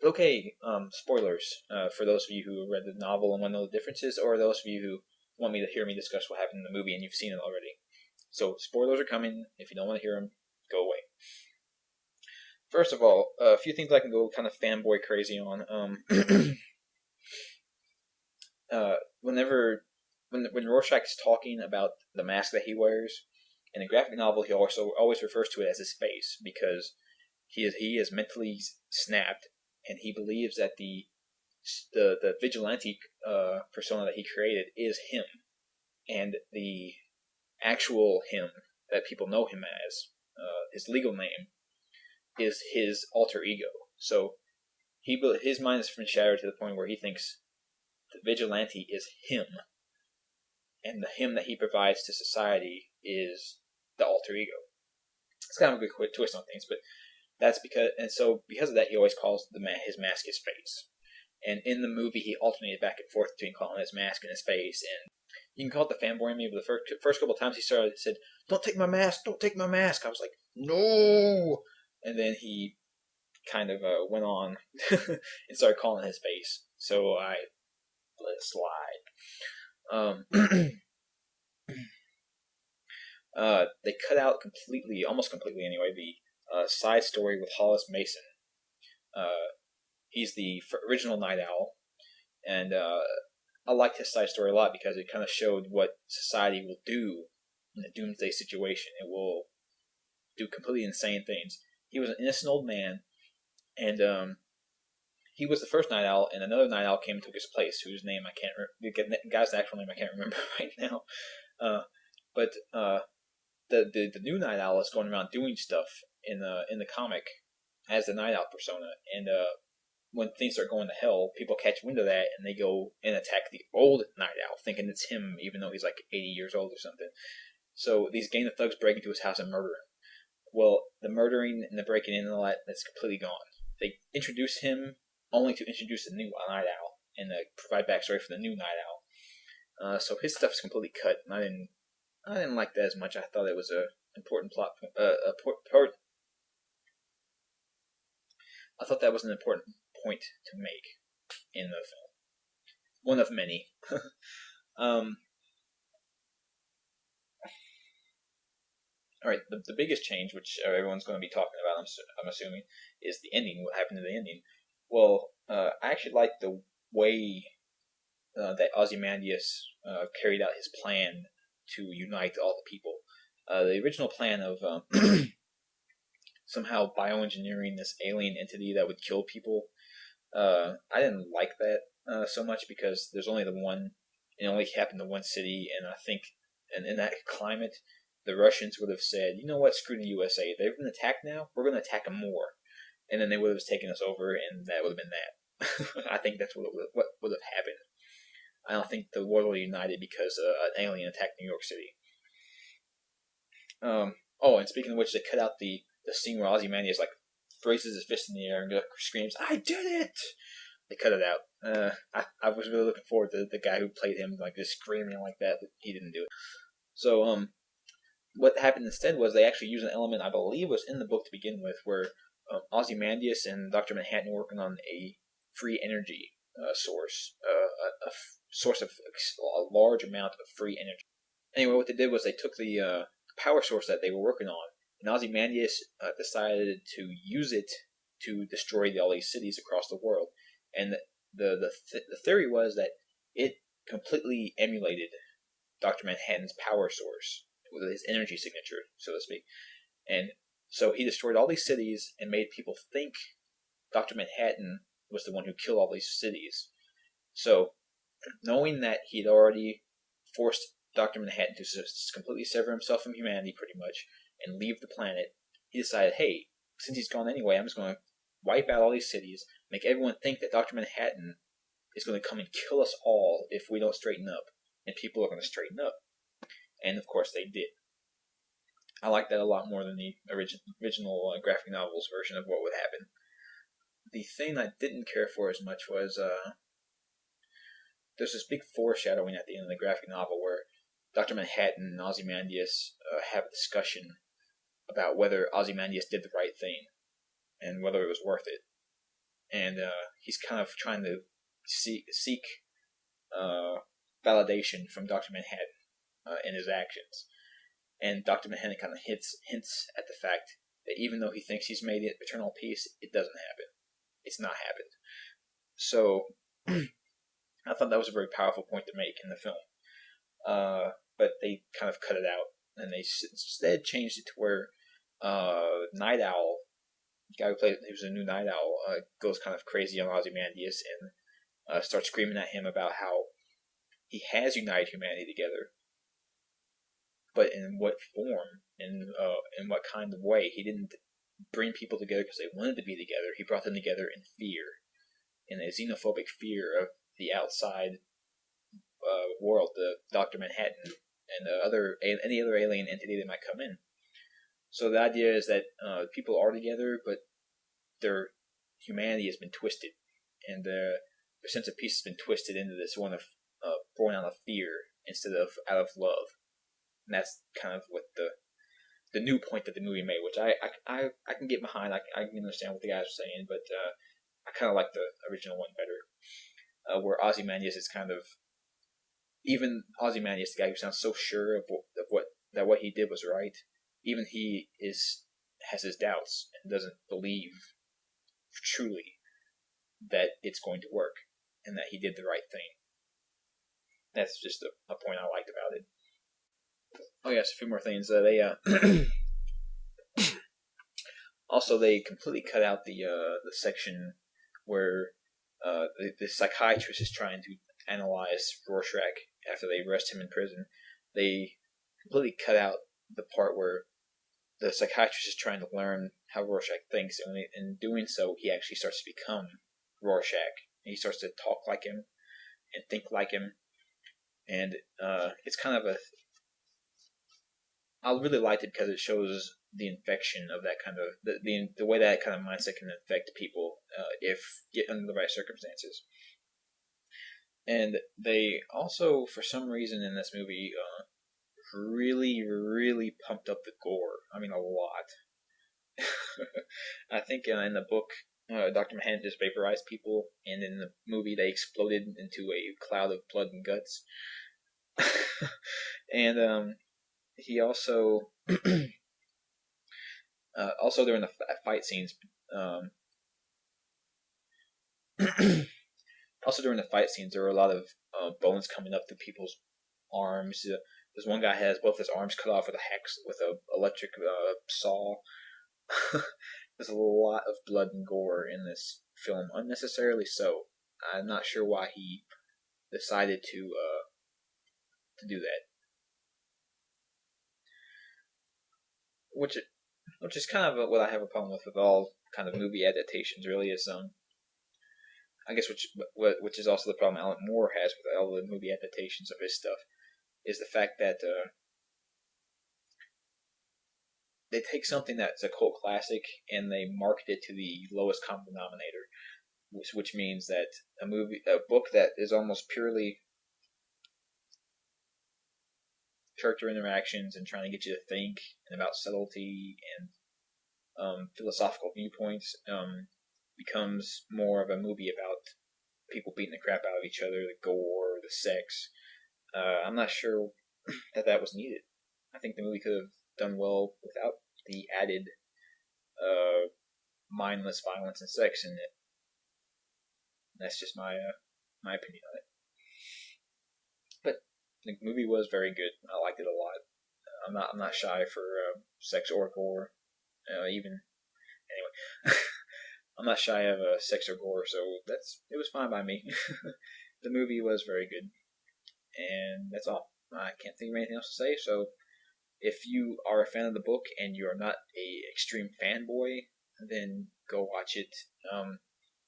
Okay, spoilers for those of you who read the novel and want to know the differences, or those of you who want me to hear me discuss what happened in the movie and you've seen it already. So, spoilers are coming. If you don't want to hear them, go away. First of all, a few things I can go kind of fanboy crazy on. When Rorschach's talking about the mask that he wears in the graphic novel, he also always refers to it as his face because he is mentally snapped, and he believes that the vigilante persona that he created is him, and the actual him that people know him as, his legal name, is his alter ego. So his mind is shattered to the point where he thinks the vigilante is him, and the him that he provides to society is the alter ego. It's kind of a good twist on things, but that's because of that, he always calls his mask his face. And in the movie, he alternated back and forth between calling his mask and his face. And you can call it the fanboy in me, but the first couple of times he said, "Don't take my mask, don't take my mask." I was like, "No!" And then he kind of went on and started calling his face. So I let it slide. They cut out almost completely anyway, the side story with Hollis Mason. He's the original Night Owl, and I liked his side story a lot because it kind of showed what society will do in a doomsday situation. It will do completely insane things. He was an innocent old man, and he was the first Night Owl, and another Night Owl came and took his place, whose name I can't remember. The guy's actual name I can't remember right now. But the new Night Owl is going around doing stuff in the comic as the Night Owl persona, and when things start going to hell, people catch wind of that and they go and attack the old Night Owl, thinking it's him, even though he's like 80 years old or something. So these gang of thugs break into his house and murder him. Well, the murdering and the breaking in and all that's completely gone. They introduce him only to introduce the new Night Owl and provide backstory for the new Night Owl. So his stuff's completely cut. And I didn't like that as much. I thought it was a important plot point. I thought that was an important point to make in the film. One of many. Alright, the biggest change, which everyone's going to be talking about, I'm assuming, is the ending, what happened to the ending. Well, I actually like the way that Ozymandias carried out his plan to unite all the people. The original plan of somehow bioengineering this alien entity that would kill people, I didn't like that so much because there's only the one, it only happened to one city, and I think, and in that climate, the Russians would have said, you know what, screw the USA, they've been attacked now, we're going to attack them more. And then they would have taken us over, and that would have been that. I think that's what would have happened. I don't think the world would have united because an alien attacked New York City. And speaking of which, they cut out the scene where Ozymandias like raises his fist in the air and screams, "I did it!" They cut it out. I was really looking forward to the guy who played him like just screaming like that, but he didn't do it. So what happened instead was they actually used an element I believe was in the book to begin with, where Ozymandias and Dr. Manhattan were working on a free energy source, a source of a large amount of free energy. Anyway, what they did was they took the power source that they were working on, and Ozymandias decided to use it to destroy all these cities across the world. And the theory was that it completely emulated Dr. Manhattan's power source with his energy signature, so to speak. And so he destroyed all these cities and made people think Dr. Manhattan was the one who killed all these cities. So, knowing that he'd already forced Dr. Manhattan to completely sever himself from humanity, pretty much, and leave the planet, he decided, hey, since he's gone anyway, I'm just going to wipe out all these cities, make everyone think that Dr. Manhattan is going to come and kill us all if we don't straighten up. And people are going to straighten up. And of course they did. I like that a lot more than the original graphic novels version of what would happen. The thing I didn't care for as much was there's this big foreshadowing at the end of the graphic novel where Dr. Manhattan and Ozymandias have a discussion about whether Ozymandias did the right thing and whether it was worth it. and he's kind of trying to seek validation from Dr. Manhattan in his actions. And Dr. Manhattan kind of hints at the fact that even though he thinks he's made it eternal peace, it doesn't happen. It's not happened. So I thought that was a very powerful point to make in the film. But they kind of cut it out, and they instead changed it to where Night Owl, the guy who was a new Night Owl, goes kind of crazy on Ozymandias and starts screaming at him about how he has united humanity together, but in what form, in what kind of way. He didn't bring people together because they wanted to be together. He brought them together in fear, in a xenophobic fear of the outside world, the Dr. Manhattan, and any other alien entity that might come in. So the idea is that people are together, but their humanity has been twisted, and their sense of peace has been twisted into this one of born out of fear instead of out of love. And that's kind of what the new point that the movie made, which I can get behind. I can understand what the guys are saying, but I kind of like the original one better, where Ozymandias is kind of, even Ozymandias, the guy who sounds so sure of what he did was right, even he has his doubts and doesn't believe truly that it's going to work and that he did the right thing. That's just a point I liked about it. Oh yes, a few more things. Also, they completely cut out the section where the psychiatrist is trying to analyze Rorschach after they arrest him in prison. They completely cut out the part where the psychiatrist is trying to learn how Rorschach thinks, and in doing so, he actually starts to become Rorschach. He starts to talk like him and think like him, and it's kind of I really liked it because it shows the infection of that kind of the way that kind of mindset can affect people if get under the right circumstances. And they also, for some reason in this movie, really, really pumped up the gore. I mean, a lot. I think in the book, Dr. Manhattan just vaporized people, and in the movie they exploded into a cloud of blood and guts. And he also, also during the fight scenes, there were a lot of bones coming up through people's arms. There's one guy has both his arms cut off with a electric saw. There's a lot of blood and gore in this film, unnecessarily so. I'm not sure why he decided to do that. Which is kind of what I have a problem with all kind of movie adaptations. Really, is I guess which is also the problem Alan Moore has with all the movie adaptations of his stuff, is the fact that they take something that's a cult classic and they market it to the lowest common denominator, which means that a book that is almost purely character interactions and trying to get you to think and about subtlety and philosophical viewpoints becomes more of a movie about people beating the crap out of each other, the gore, the sex. I'm not sure that was needed. I think the movie could have done well without the added mindless violence and sex in it. That's just my opinion on it. But the movie was very good. I liked it a lot. I'm not shy for sex or gore. Even anyway, I'm not shy of sex or gore, so it was fine by me. The movie was very good, and that's all. I can't think of anything else to say. So, if you are a fan of the book and you are not a extreme fanboy, then go watch it.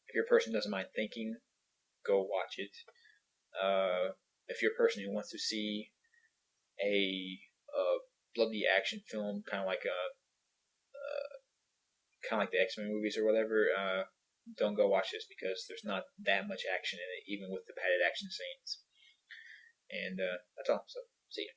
If you're a person who doesn't mind thinking, go watch it. If you're a person who wants to see a bloody action film, kind of like the X-Men movies or whatever, don't go watch this because there's not that much action in it, even with the padded action scenes. And that's all. So, see ya.